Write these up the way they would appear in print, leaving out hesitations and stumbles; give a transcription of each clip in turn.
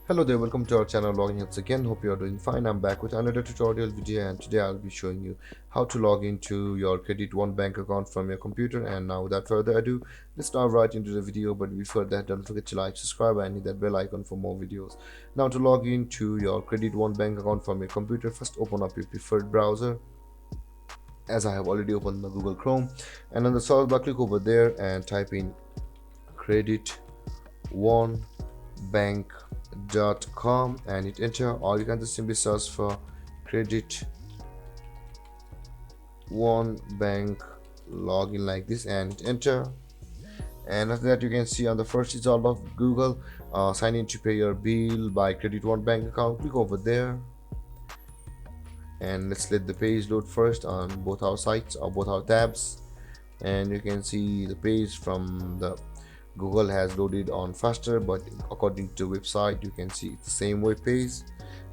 Hello there, welcome to our channel Logging Helps again. Hope you are doing fine. I'm back with another tutorial video, and today I'll be showing you how to log into your Credit One bank account from your computer. And now without further ado, let's dive right into the video. But before that, don't forget to like, subscribe and hit that bell icon for more videos. Now to log into your Credit One bank account from your computer, first open up your preferred browser. As I have already opened the Google Chrome, and on the search bar click over there and type in Credit One bank.com and hit enter, or you can just simply search for Credit One bank login like this and hit enter. And after that, you can see on the first result of Google, sign in to pay your bill by Credit One bank account. Click over there and let's let the page load first on both our sites or both our tabs. And you can see the page from the Google has loaded on faster, but according to the website you can see it's the same web page.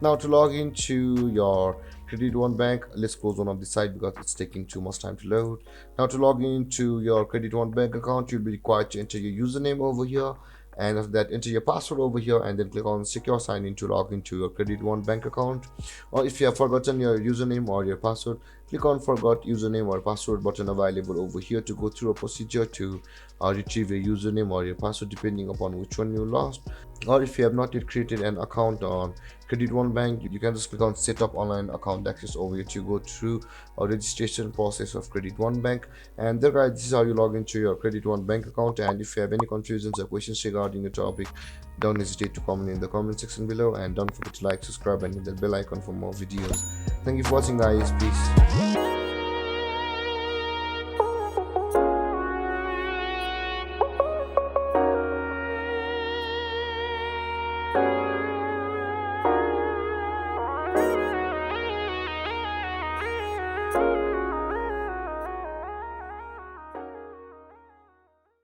Now to log into your Credit One bank, let's close one of the site because it's taking too much time to load. Now to log into your Credit One bank account, you'll be required to enter your username over here, and after that enter your password over here and then click on secure sign in to log into your Credit One bank account. Or if you have forgotten your username or your password, click on forgot username or password button available over here to go through a procedure to retrieve your username or your password depending upon which one you lost. Or if you have not yet created an account on Credit One bank, you can just click on set up online account access over here to go through a registration process of Credit One bank. And there guys, this is how you log into your Credit One bank account. And if you have any confusions or questions regarding the topic, don't hesitate to comment in the comment section below, and don't forget to like, subscribe and hit the bell icon for more videos. Thank you for watching guys. Peace.